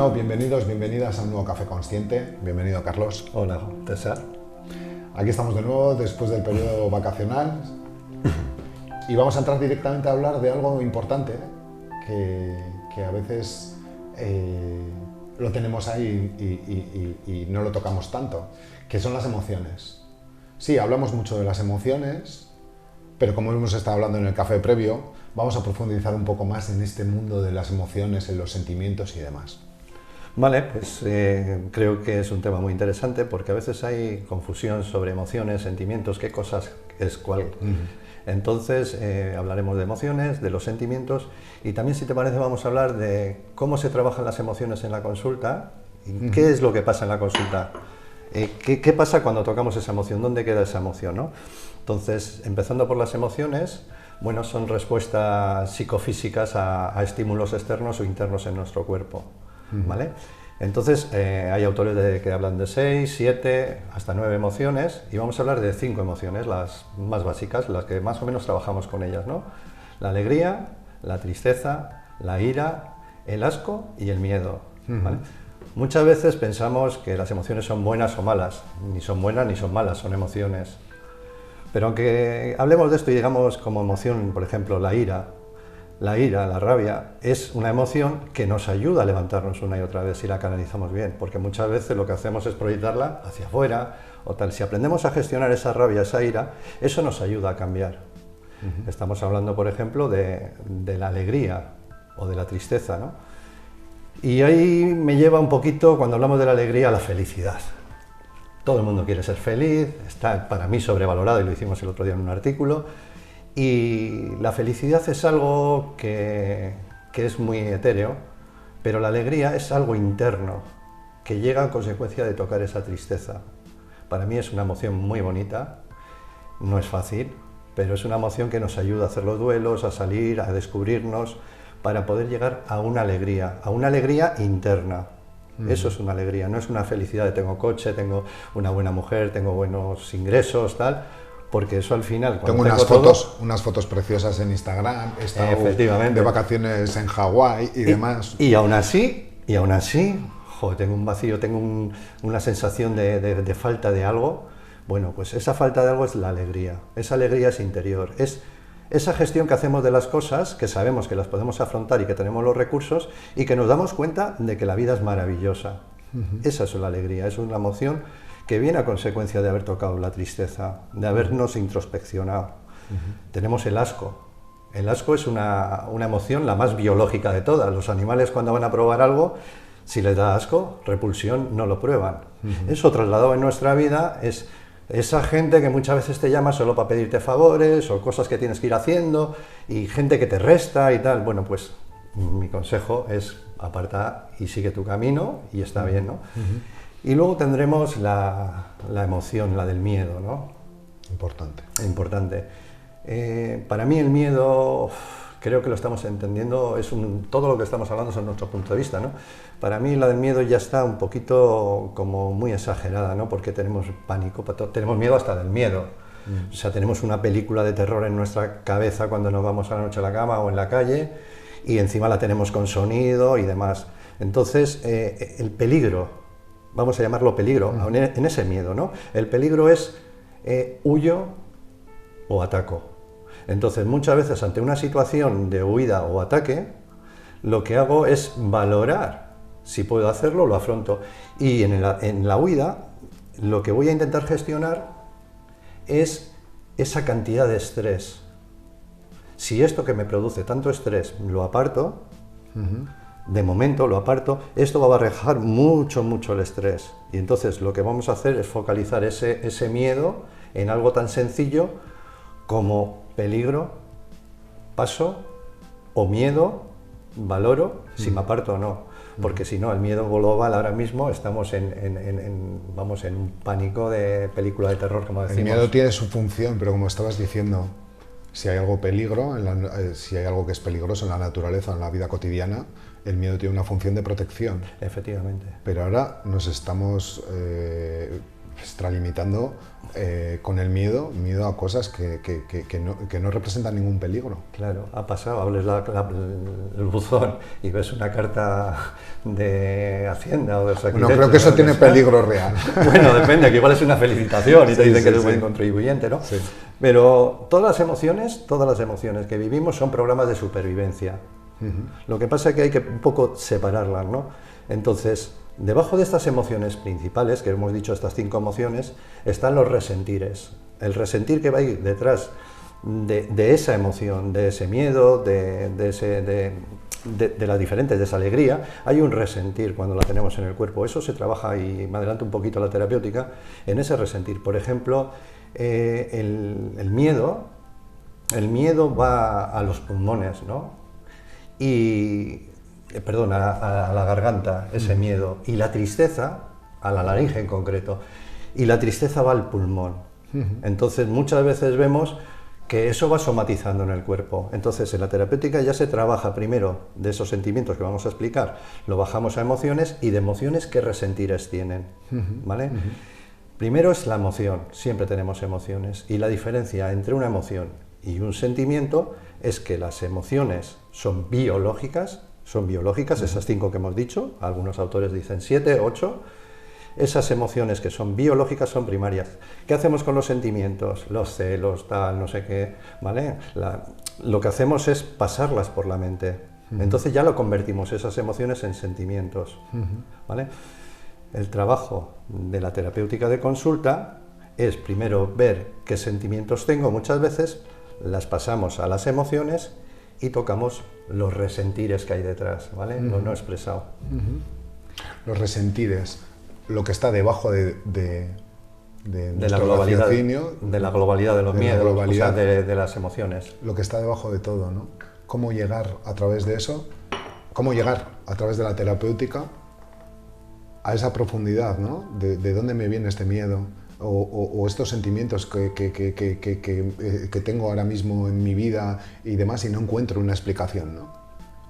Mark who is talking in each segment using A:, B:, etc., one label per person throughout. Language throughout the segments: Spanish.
A: Bueno, bienvenidos, bienvenidas a un nuevo Café Consciente. Bienvenido, Carlos.
B: Hola, César.
A: Aquí estamos de nuevo después del periodo vacacional y vamos a entrar directamente a hablar de algo importante que a veces lo tenemos ahí y no lo tocamos tanto, que son las emociones. Sí, hablamos mucho de las emociones, pero como hemos estado hablando en el café previo, vamos a profundizar un poco más en este mundo de las emociones, en los sentimientos y demás.
B: Vale, pues creo que es un tema muy interesante porque a veces hay confusión sobre emociones, sentimientos, qué cosas es cuál. Entonces hablaremos de emociones, de los sentimientos y también, si te parece, vamos a hablar de cómo se trabajan las emociones en la consulta y qué es lo que pasa en la consulta. ¿Qué pasa cuando tocamos esa emoción? ¿Dónde queda esa emoción, no? Entonces, empezando por las emociones, bueno, son respuestas psicofísicas a estímulos externos o internos en nuestro cuerpo, ¿vale? Entonces, hay autores que hablan de 6, 7, hasta 9 emociones, y vamos a hablar de 5 emociones, las más básicas, las que más o menos trabajamos con ellas, ¿no? La alegría, la tristeza, la ira, el asco y el miedo, ¿vale? Muchas veces pensamos que las emociones son buenas o malas, ni son buenas ni son malas, son emociones. Pero aunque hablemos de esto y digamos como emoción, por ejemplo, la ira, la rabia, es una emoción que nos ayuda a levantarnos una y otra vez si la canalizamos bien, porque muchas veces lo que hacemos es proyectarla hacia afuera o tal. Si aprendemos a gestionar esa rabia, esa ira, eso nos ayuda a cambiar. Estamos hablando, por ejemplo, de la alegría o de la tristeza, ¿no? Y ahí me lleva un poquito, cuando hablamos de la alegría, a la felicidad. Todo el mundo quiere ser feliz, está para mí sobrevalorado y lo hicimos el otro día en un artículo. Y la felicidad es algo que es muy etéreo, pero la alegría es algo interno, que llega en consecuencia de tocar esa tristeza. Para mí es una emoción muy bonita, no es fácil, pero es una emoción que nos ayuda a hacer los duelos, a salir, a descubrirnos, para poder llegar a una alegría interna. Eso es una alegría, no es una felicidad de tengo coche, tengo una buena mujer, tengo buenos ingresos, tal, porque eso al final...
A: Tengo unas fotos preciosas en Instagram, he estado de vacaciones en Hawái y demás.
B: Y aún así, joder, tengo un vacío, tengo una sensación de falta de algo. Bueno, pues esa falta de algo es la alegría, esa alegría es interior, es esa gestión que hacemos de las cosas, que sabemos que las podemos afrontar y que tenemos los recursos y que nos damos cuenta de que la vida es maravillosa. Esa es la alegría, es una emoción que viene a consecuencia de haber tocado la tristeza, de habernos introspeccionado. Tenemos el asco. El asco es una emoción la más biológica de todas. Los animales, cuando van a probar algo, si les da asco, repulsión, no lo prueban. Eso trasladado en nuestra vida es esa gente que muchas veces te llama solo para pedirte favores o cosas que tienes que ir haciendo y gente que te resta y tal. Bueno, pues mi consejo es aparta y sigue tu camino y está bien, ¿no? Y luego tendremos la emoción, la del miedo, ¿no? Importante. Para mí el miedo, creo que lo estamos entendiendo, todo lo que estamos hablando es nuestro punto de vista, ¿no? Para mí la del miedo ya está un poquito como muy exagerada, ¿no? Porque tenemos pánico, tenemos miedo hasta del miedo. O sea, tenemos una película de terror en nuestra cabeza cuando nos vamos a la noche a la cama o en la calle y encima la tenemos con sonido y demás. Entonces, el peligro, vamos a llamarlo peligro, en ese miedo, ¿no? El peligro es huyo o ataco. Entonces, muchas veces ante una situación de huida o ataque, lo que hago es valorar. Si puedo hacerlo, lo afronto. Y en la huida, lo que voy a intentar gestionar es esa cantidad de estrés. Si esto que me produce tanto estrés lo aparto, de momento lo aparto, esto va a barajar mucho el estrés. Y entonces lo que vamos a hacer es focalizar ese miedo en algo tan sencillo como peligro, paso, o miedo, valoro, si me aparto o no. Porque si no, el miedo global ahora mismo estamos en un pánico de película de terror, como decimos.
A: El miedo tiene su función, pero como estabas diciendo, si hay algo si hay algo que es peligroso en la naturaleza, en la vida cotidiana, el miedo tiene una función de protección.
B: Efectivamente.
A: Pero ahora nos estamos extralimitando con el miedo a cosas que no representan ningún peligro.
B: Claro, ha pasado, abres el buzón y ves una carta de Hacienda o de los arquitectos.
A: Bueno, creo que eso tiene peligro real.
B: Bueno, depende, que igual es una felicitación y te dicen que eres
A: sí.
B: buen contribuyente, ¿no?
A: Sí.
B: Pero todas las emociones que vivimos son programas de supervivencia. Lo que pasa es que hay que un poco separarlas, ¿no? Entonces, debajo de estas emociones principales, que hemos dicho estas 5 emociones, están los resentires. El resentir que va a ir detrás de esa emoción, de ese miedo, de las diferentes, de esa alegría, hay un resentir cuando la tenemos en el cuerpo. Eso se trabaja, y me adelanto un poquito a la terapéutica, en ese resentir. Por ejemplo, el miedo va a los pulmones, ¿no? Perdón, a la garganta, ese miedo, y la tristeza, a la laringe en concreto, y la tristeza va al pulmón. Entonces muchas veces vemos que eso va somatizando en el cuerpo. Entonces en la terapéutica ya se trabaja primero de esos sentimientos que vamos a explicar, lo bajamos a emociones, y de emociones qué resentires tienen, ¿vale? Primero es la emoción, siempre tenemos emociones, y la diferencia entre una emoción y un sentimiento es que las emociones son biológicas, esas 5 que hemos dicho, algunos autores dicen 7, 8, esas emociones que son biológicas son primarias. ¿Qué hacemos con los sentimientos? Los celos, tal, no sé qué, ¿vale? Lo que hacemos es pasarlas por la mente. Entonces ya lo convertimos, esas emociones, en sentimientos, ¿vale? El trabajo de la terapéutica de consulta es primero ver qué sentimientos tengo. Muchas veces las pasamos a las emociones y tocamos los resentires que hay detrás, ¿vale? Lo no expresado.
A: Los resentires, lo que está debajo de
B: la globalidad, de la globalidad de los miedos, o sea, de las emociones.
A: Lo que está debajo de todo, ¿no? ¿Cómo llegar a través de eso? ¿Cómo llegar a través de la terapéutica a esa profundidad, ¿no? De dónde me viene este miedo o estos sentimientos que tengo ahora mismo en mi vida y demás, y no encuentro una explicación, ¿no?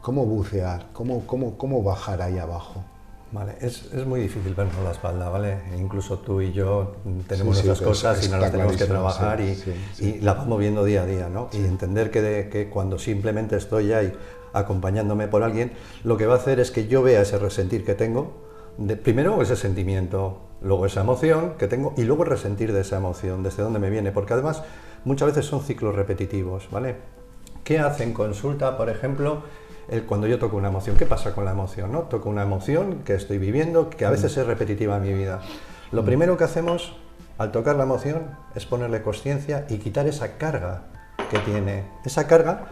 A: ¿Cómo bucear? ¿Cómo bajar ahí abajo?
B: Vale, es muy difícil vernos la espalda, ¿vale? Incluso tú y yo tenemos nuestras cosas y nos las tenemos que trabajar y las vamos viendo día a día, ¿no? Sí. Y entender que cuando simplemente estoy ahí acompañándome por alguien, lo que va a hacer es que yo vea ese resentir que tengo, primero ese sentimiento, luego esa emoción que tengo, y luego el resentir de esa emoción, desde dónde me viene, porque además muchas veces son ciclos repetitivos, ¿vale? ¿Qué hace en consulta, por ejemplo, cuando yo toco una emoción? ¿Qué pasa con la emoción, no? Toco una emoción que estoy viviendo, que a veces es repetitiva en mi vida. Lo primero que hacemos al tocar la emoción es ponerle consciencia y quitar esa carga que tiene. Esa carga,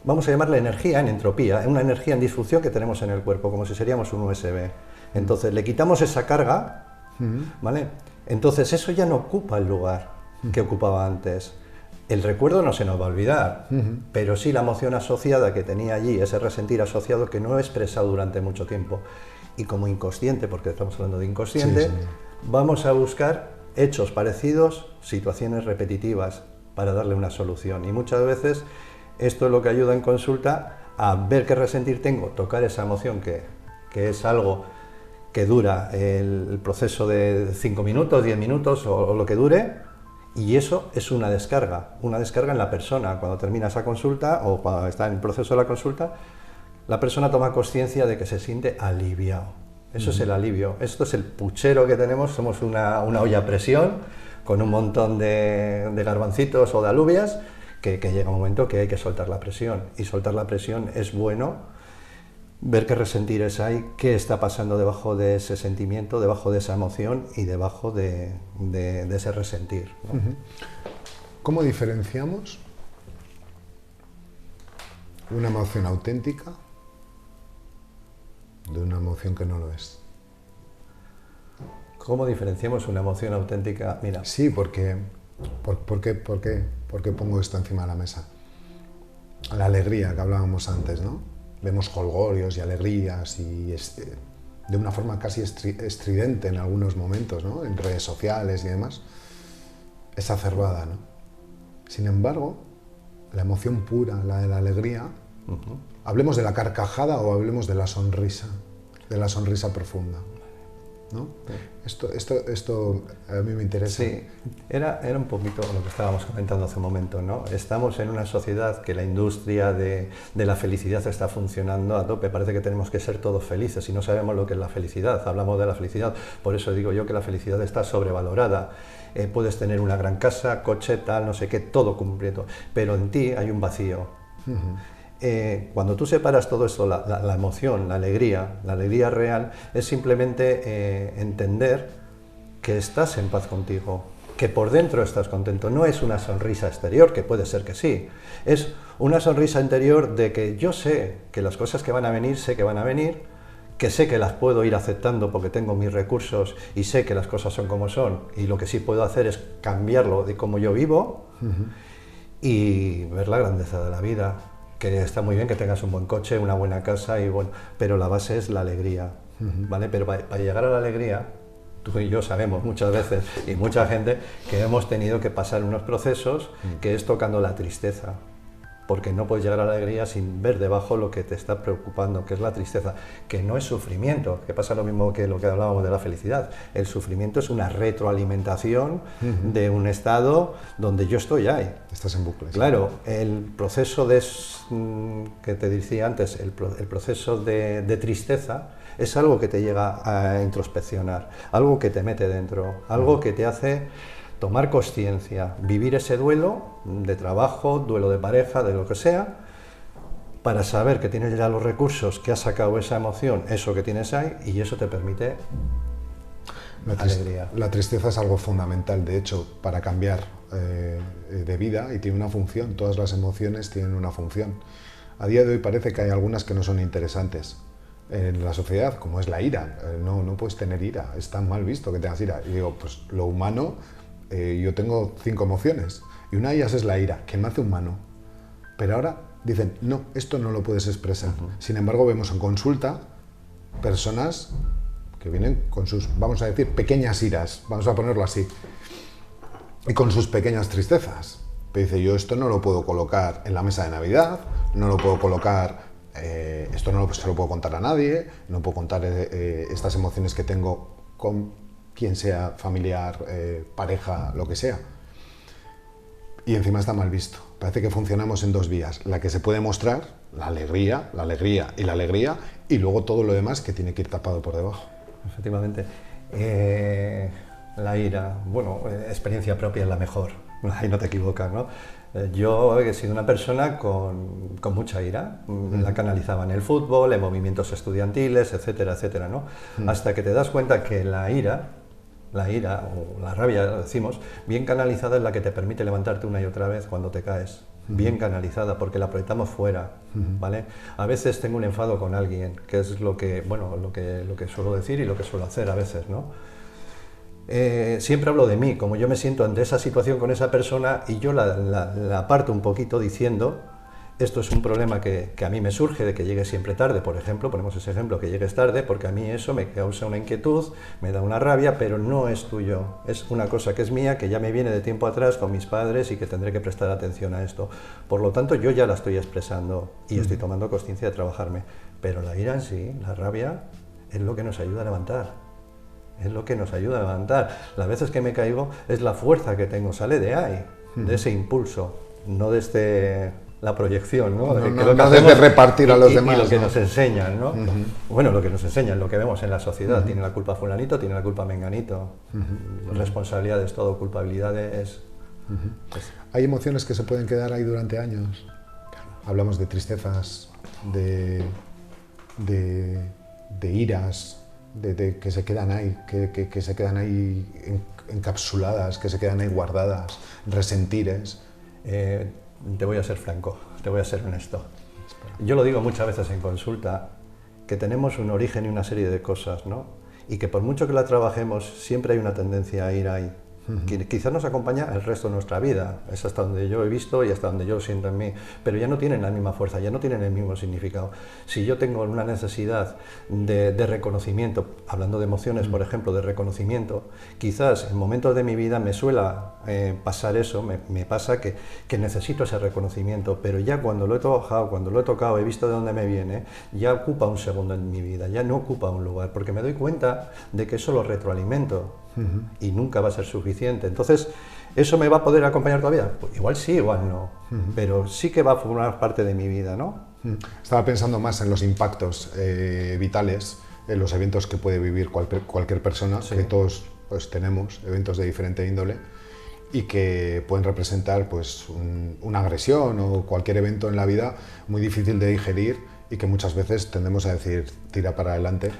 B: vamos a llamarle energía en entropía, una energía en disfunción que tenemos en el cuerpo, como si seríamos un USB. Entonces le quitamos esa carga, ¿vale? Entonces eso ya no ocupa el lugar que ocupaba antes. El recuerdo no se nos va a olvidar, pero sí la emoción asociada que tenía allí, ese resentir asociado que no he expresado durante mucho tiempo. Y como inconsciente, porque estamos hablando de inconsciente, vamos a buscar hechos parecidos, situaciones repetitivas, para darle una solución. Y muchas veces esto es lo que ayuda en consulta a ver qué resentir tengo, tocar esa emoción que es algo que dura el proceso de 5 minutos, 10 minutos o lo que dure, y eso es una descarga en la persona. Cuando termina esa consulta o cuando está en el proceso de la consulta, la persona toma conciencia de que se siente aliviado. Eso es el alivio. Esto es el puchero que tenemos. Somos una olla a presión con un montón de garbancitos o de alubias que llega un momento que hay que soltar la presión. Y soltar la presión es bueno. Ver qué resentires hay, qué está pasando debajo de ese sentimiento, debajo de esa emoción y debajo de ese resentir, ¿no?
A: ¿Cómo diferenciamos una emoción auténtica de una emoción que no lo es?
B: ¿Cómo diferenciamos una emoción auténtica? Mira.
A: Sí, ¿por qué pongo esto encima de la mesa? La alegría que hablábamos antes, ¿no? Vemos jolgorios y alegrías y de una forma casi estridente en algunos momentos, ¿no? En redes sociales y demás. Es acerbada, ¿no? Sin embargo, la emoción pura, la de la alegría, hablemos de la carcajada o hablemos de la sonrisa profunda. ¿no? Esto a mí me interesa.
B: Sí, era un poquito lo que estábamos comentando hace un momento, ¿no? Estamos en una sociedad que la industria de la felicidad está funcionando a tope, parece que tenemos que ser todos felices y no sabemos lo que es la felicidad, hablamos de la felicidad, por eso digo yo que la felicidad está sobrevalorada. Puedes tener una gran casa, coche, tal, no sé qué, todo completo, pero en ti hay un vacío. Cuando tú separas todo esto, la emoción, la alegría real, es simplemente entender que estás en paz contigo, que por dentro estás contento. No es una sonrisa exterior, que puede ser que sí, es una sonrisa interior de que yo sé que las cosas que van a venir, sé que van a venir, que sé que las puedo ir aceptando porque tengo mis recursos y sé que las cosas son como son, y lo que sí puedo hacer es cambiarlo de cómo yo vivo y ver la grandeza de la vida. Que está muy bien que tengas un buen coche, una buena casa, y bueno, pero la base es la alegría, ¿vale? Pero para llegar a la alegría, tú y yo sabemos muchas veces, y mucha gente, que hemos tenido que pasar unos procesos que es tocando la tristeza, porque no puedes llegar a la alegría sin ver debajo lo que te está preocupando, que es la tristeza, que no es sufrimiento, que pasa lo mismo que lo que hablábamos de la felicidad. El sufrimiento es una retroalimentación de un estado donde yo estoy ahí.
A: Estás en bucle.
B: Claro, el proceso que te decía antes, el proceso de tristeza, es algo que te llega a introspeccionar, algo que te mete dentro, algo que te hace tomar conciencia, vivir ese duelo de trabajo, duelo de pareja, de lo que sea, para saber que tienes ya los recursos, que has sacado esa emoción, eso que tienes ahí, y eso te permite alegría.
A: La tristeza es algo fundamental, de hecho, para cambiar de vida, y tiene una función. Todas las emociones tienen una función. A día de hoy parece que hay algunas que no son interesantes en la sociedad, como es la ira. No puedes tener ira, es tan mal visto que tengas ira. Y digo, pues lo humano, yo tengo 5 emociones, y una de ellas es la ira, que me hace humano. Pero ahora dicen, no, esto no lo puedes expresar. Sin embargo, vemos en consulta personas que vienen con sus, vamos a decir, pequeñas iras, vamos a ponerlo así, y con sus pequeñas tristezas. Pero dice, yo esto no lo puedo colocar en la mesa de Navidad, no lo puedo colocar, esto no se lo puedo contar a nadie, no puedo contar estas emociones que tengo con quien sea, familiar, pareja, lo que sea. Y encima está mal visto. Parece que funcionamos en 2 vías. La que se puede mostrar, la alegría y la alegría, y luego todo lo demás que tiene que ir tapado por debajo.
B: Efectivamente. La ira, bueno, experiencia propia es la mejor, ahí no te equivocas, ¿no? Yo he sido una persona con mucha ira, la canalizaba en el fútbol, en movimientos estudiantiles, etcétera, etcétera, ¿no? Hasta que te das cuenta que la ira o la rabia, lo decimos, bien canalizada es la que te permite levantarte una y otra vez cuando te caes. Bien canalizada, porque la proyectamos fuera, ¿vale? A veces tengo un enfado con alguien, que es lo que suelo decir y lo que suelo hacer a veces, ¿no? Siempre hablo de mí, como yo me siento ante esa situación con esa persona, y yo la aparto un poquito diciendo, esto es un problema que a mí me surge de que llegues siempre tarde, por ejemplo, ponemos ese ejemplo, que llegues tarde, porque a mí eso me causa una inquietud, me da una rabia, pero no es tuyo, es una cosa que es mía, que ya me viene de tiempo atrás con mis padres y que tendré que prestar atención a esto. Por lo tanto, yo ya la estoy expresando y estoy tomando conciencia de trabajarme, pero la ira en sí, la rabia, es lo que nos ayuda a levantar. Es lo que nos ayuda a levantar. Las veces que me caigo es la fuerza que tengo, sale de ahí, de ese impulso, no desde la proyección, ¿no?
A: No desde repartir a los demás.
B: Y lo que nos enseñan, ¿no? Bueno, lo que nos enseñan, lo que vemos en la sociedad. Tiene la culpa fulanito, tiene la culpa menganito. Responsabilidades, todo, culpabilidades.
A: Hay emociones que se pueden quedar ahí durante años. Hablamos de tristezas, de iras, de que se quedan ahí, que se quedan ahí encapsuladas, que se quedan ahí guardadas, resentires.
B: Te voy a ser franco, te voy a ser honesto. Yo lo digo muchas veces en consulta, que tenemos un origen y una serie de cosas, ¿no? Y que por mucho que la trabajemos, siempre hay una tendencia a ir ahí. Quizás nos acompaña el resto de nuestra vida, es hasta donde yo he visto y hasta donde yo lo siento en mí, pero ya no tienen la misma fuerza, ya no tienen el mismo significado. Si yo tengo una necesidad de reconocimiento, hablando de emociones, por ejemplo, de reconocimiento, quizás en momentos de mi vida me suela pasar eso, me pasa que necesito ese reconocimiento, pero ya cuando lo he trabajado, cuando lo he tocado, he visto de dónde me viene, ya ocupa un segundo en mi vida, ya no ocupa un lugar, porque me doy cuenta de que eso lo retroalimento y nunca va a ser suficiente. Entonces, ¿eso me va a poder acompañar todavía? Pues igual sí, igual no, pero sí que va a formar parte de mi vida, ¿no?
A: Estaba pensando más en los impactos vitales, en los eventos que puede vivir cualquier persona, que todos pues, tenemos eventos de diferente índole y que pueden representar pues, una agresión o cualquier evento en la vida muy difícil de digerir y que muchas veces tendemos a decir tira para adelante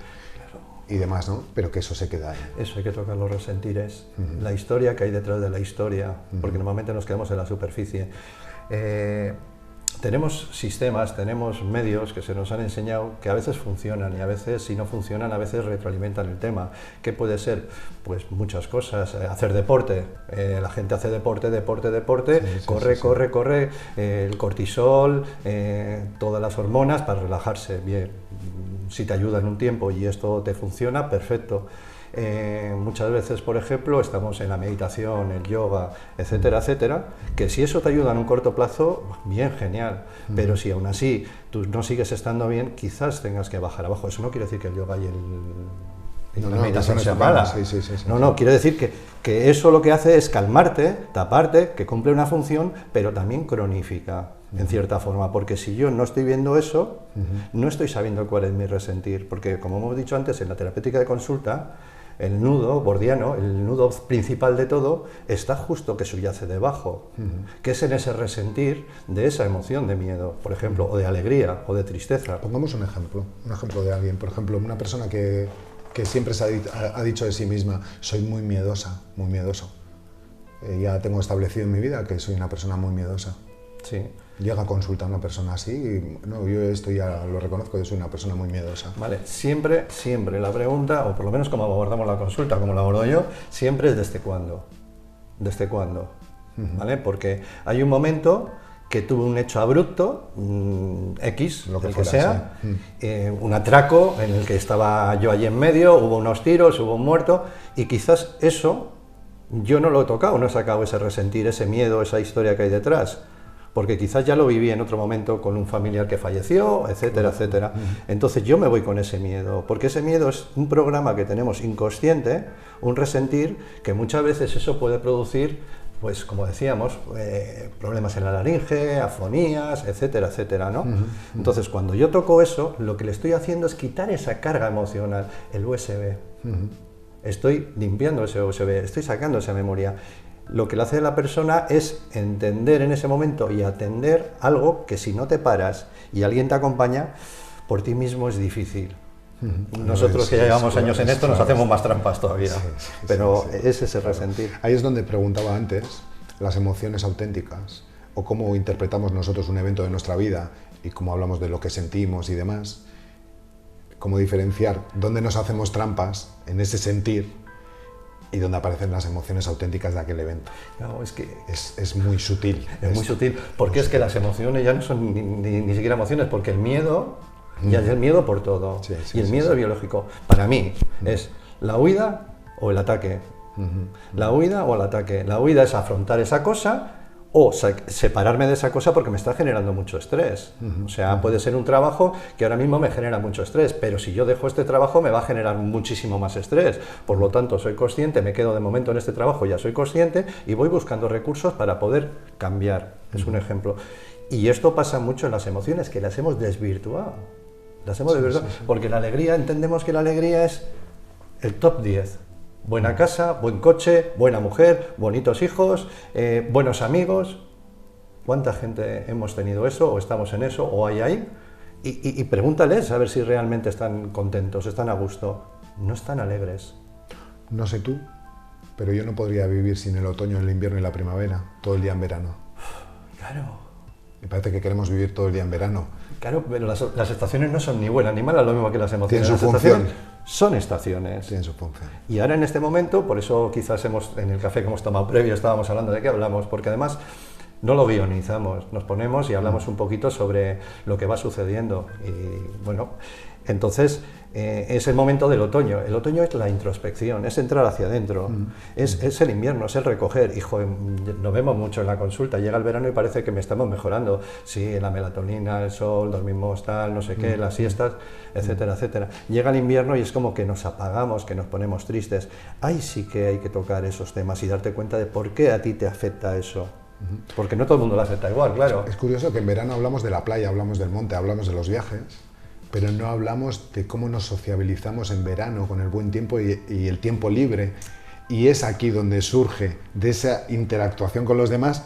A: y demás, ¿no? Pero que eso se queda ahí.
B: Eso hay que tocar los resentires, la historia que hay detrás de la historia, porque normalmente nos quedamos en la superficie. Tenemos sistemas, tenemos medios que se nos han enseñado que a veces funcionan y a veces, si no funcionan, a veces retroalimentan el tema. ¿Qué puede ser? Pues muchas cosas. Hacer deporte. La gente hace deporte, corre, el cortisol, todas las hormonas para relajarse. Bien, si te ayuda en un tiempo y esto te funciona, perfecto. Muchas veces, por ejemplo, estamos en la meditación, el yoga, etcétera, etcétera, que si eso te ayuda en un corto plazo, bien, genial, pero si aún así tú no sigues estando bien, quizás tengas que bajar abajo. Eso no quiere decir que el yoga y la meditación sea mala. No, quiere decir que eso lo que hace es calmarte, taparte, que cumple una función, pero también cronifica, en cierta forma, porque si yo no estoy viendo eso, no estoy sabiendo cuál es mi resentir, porque como hemos dicho antes, en la terapéutica de consulta, el nudo gordiano, el nudo principal de todo, está justo que subyace debajo, que es en ese resentir de esa emoción de miedo, por ejemplo, o de alegría, o de tristeza.
A: Pongamos un ejemplo de alguien, por ejemplo, una persona que siempre ha dicho de sí misma, soy muy miedosa, muy miedoso. Ya tengo establecido en mi vida que soy una persona muy miedosa.
B: Sí.
A: Llega a consultar a una persona así y no, yo esto ya lo reconozco, yo soy una persona muy miedosa.
B: Vale, siempre la pregunta, o por lo menos como abordamos la consulta, como la abordo yo, siempre es ¿desde cuándo? ¿Desde cuándo? ¿Vale? Porque hay un momento que tuve un hecho abrupto, X, lo que sea, un atraco en el que estaba yo allí en medio, hubo unos tiros, hubo un muerto, y quizás eso yo no lo he tocado, no he sacado ese resentir, ese miedo, esa historia que hay detrás, porque quizás ya lo viví en otro momento con un familiar que falleció, etcétera, etcétera. Entonces yo me voy con ese miedo, porque ese miedo es un programa que tenemos inconsciente, un resentir, que muchas veces eso puede producir, pues como decíamos, problemas en la laringe, afonías, etcétera, etcétera, ¿no? Entonces cuando yo toco eso, lo que le estoy haciendo es quitar esa carga emocional, el USB. Estoy limpiando ese USB, estoy sacando esa memoria. Lo que le hace a la persona es entender en ese momento y atender algo que si no te paras y alguien te acompaña, por ti mismo es difícil. Nosotros que ya llevamos años en esto nos hacemos más trampas todavía, pero es ese resentir.
A: Ahí es donde preguntaba antes, las emociones auténticas, o cómo interpretamos nosotros un evento de nuestra vida y cómo hablamos de lo que sentimos y demás, cómo diferenciar dónde nos hacemos trampas en ese sentir y donde aparecen las emociones auténticas de aquel evento.
B: No, es que
A: es muy sutil.
B: Es muy sutil, porque es que las emociones ya no son ni siquiera emociones, porque el miedo ya es el miedo por todo. Y el miedo es biológico. Para mí es la huida o el ataque. La huida o el ataque. La huida es afrontar esa cosa o separarme de esa cosa porque me está generando mucho estrés. O sea, puede ser un trabajo que ahora mismo me genera mucho estrés, pero si yo dejo este trabajo me va a generar muchísimo más estrés. Por lo tanto, soy consciente, me quedo de momento en este trabajo, ya soy consciente y voy buscando recursos para poder cambiar. Es un ejemplo. Y esto pasa mucho en las emociones, que las hemos desvirtuado. Las hemos desvirtuado, porque la alegría, entendemos que la alegría es el top 10. Buena casa, buen coche, buena mujer, bonitos hijos, buenos amigos. ¿Cuánta gente hemos tenido eso, o estamos en eso, o hay ahí? Y pregúntales a ver si realmente están contentos, están a gusto. No están alegres.
A: No sé tú, pero yo no podría vivir sin el otoño, el invierno y la primavera, todo el día en verano.
B: Claro.
A: Y parece que queremos vivir todo el día en verano.
B: Claro, pero las estaciones no son ni buenas ni malas, lo mismo que las emociones.
A: Tienen su
B: Las
A: función.
B: estaciones son estaciones.
A: Tienen su función.
B: Y ahora en este momento, por eso quizás en el café que hemos tomado previo estábamos hablando de qué hablamos, porque además no lo guionizamos, nos ponemos y hablamos un poquito sobre lo que va sucediendo. Y bueno, entonces es el momento del otoño. El otoño es la introspección, es entrar hacia adentro, es el invierno, es el recoger. Hijo, nos vemos mucho en la consulta, llega el verano y parece que me estamos mejorando. Sí, la melatonina, el sol, dormimos tal, no sé qué, las siestas, etcétera, etcétera. Llega el invierno y es como que nos apagamos, que nos ponemos tristes. Ahí sí que hay que tocar esos temas y darte cuenta de por qué a ti te afecta eso. Porque no todo el mundo lo acepta igual, claro.
A: Es curioso que en verano hablamos de la playa, hablamos del monte, hablamos de los viajes, pero no hablamos de cómo nos sociabilizamos en verano con el buen tiempo y el tiempo libre. Y es aquí donde surge de esa interactuación con los demás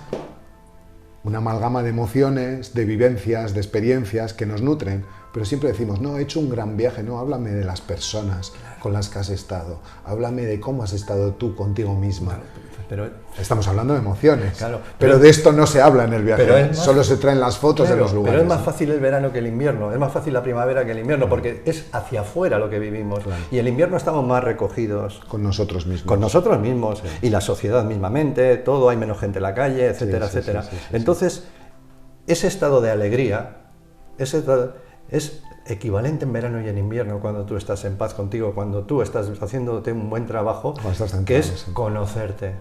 A: una amalgama de emociones, de vivencias, de experiencias que nos nutren. Pero siempre decimos, no, he hecho un gran viaje, no, háblame de las personas con las que has estado, háblame de cómo has estado tú contigo misma.
B: Pero
A: estamos hablando de emociones,
B: claro,
A: pero de esto no se habla en el viaje, solo se traen las fotos de los lugares.
B: Pero es más fácil el verano que el invierno, es más fácil la primavera que el invierno, porque es hacia afuera lo que vivimos. Claro. Y el invierno estamos más recogidos.
A: Con nosotros mismos.
B: Con nosotros mismos, sí. Y la sociedad mismamente, todo, hay menos gente en la calle, etcétera,
A: sí,
B: etcétera.
A: Sí.
B: Entonces, ese estado de alegría, es equivalente en verano y en invierno, cuando tú estás en paz contigo, cuando tú estás haciéndote un buen trabajo, que es conocerte,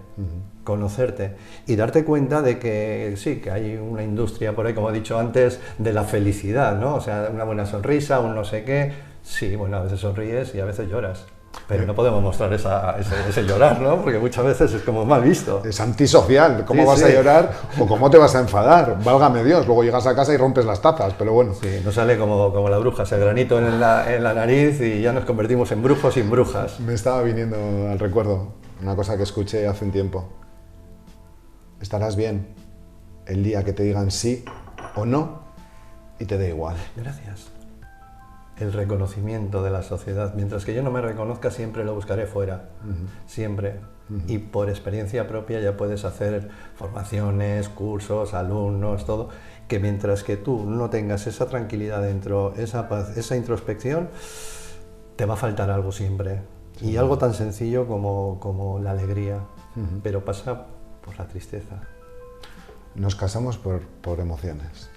B: conocerte y darte cuenta de que sí, que hay una industria por ahí, como he dicho antes, de la felicidad, ¿no? O sea, una buena sonrisa, un no sé qué, sí, bueno, a veces sonríes y a veces lloras. Pero no podemos mostrar ese llorar, ¿no? Porque muchas veces es como mal visto.
A: Es antisocial. ¿Cómo vas a llorar o cómo te vas a enfadar? Válgame Dios. Luego llegas a casa y rompes las tazas, pero bueno.
B: Sí, no sale como la bruja, el granito en la nariz y ya nos convertimos en brujos sin brujas.
A: Me estaba viniendo al recuerdo una cosa que escuché hace un tiempo. Estarás bien el día que te digan sí o no y te dé igual.
B: Gracias. El reconocimiento de la sociedad. Mientras que yo no me reconozca, siempre lo buscaré fuera. Siempre. Y por experiencia propia ya puedes hacer formaciones, cursos, alumnos, todo. Que mientras que tú no tengas esa tranquilidad dentro, esa paz, esa introspección, te va a faltar algo siempre. Y algo tan sencillo como la alegría. Pero pasa por la tristeza.
A: Nos casamos por emociones.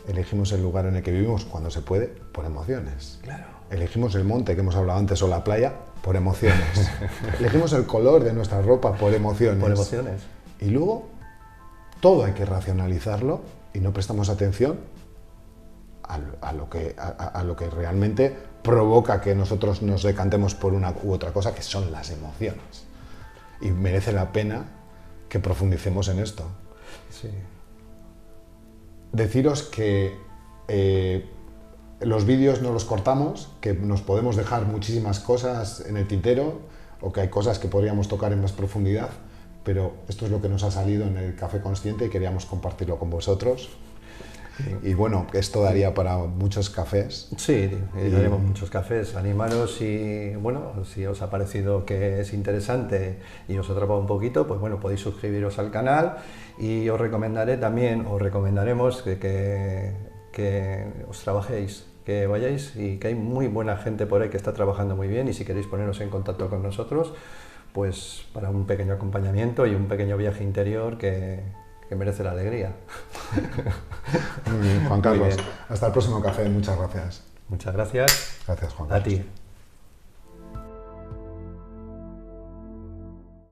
A: Elegimos el lugar en el que vivimos cuando se puede, por emociones.
B: Claro.
A: Elegimos el monte que hemos hablado antes o la playa, por emociones. Elegimos el color de nuestra ropa, por emociones.
B: Por emociones.
A: Y luego, todo hay que racionalizarlo y no prestamos atención a lo que realmente provoca que nosotros nos decantemos por una u otra cosa, que son las emociones. Y merece la pena que profundicemos en esto.
B: Sí.
A: Deciros que los vídeos no los cortamos, que nos podemos dejar muchísimas cosas en el tintero o que hay cosas que podríamos tocar en más profundidad, pero esto es lo que nos ha salido en el Café Consciente y queríamos compartirlo con vosotros. Y bueno, esto daría para muchos cafés.
B: Sí, daremos muchos cafés. Animaros y, bueno, si os ha parecido que es interesante y os atrapa un poquito, pues bueno, podéis suscribiros al canal y os recomendaremos que os trabajéis, que vayáis y que hay muy buena gente por ahí que está trabajando muy bien y si queréis poneros en contacto con nosotros, pues para un pequeño acompañamiento y un pequeño viaje interior que merece la alegría.
A: Muy bien, Juan Carlos. Hasta el próximo café. Muchas gracias.
B: Muchas gracias.
A: Gracias, Juan Carlos.
B: A ti.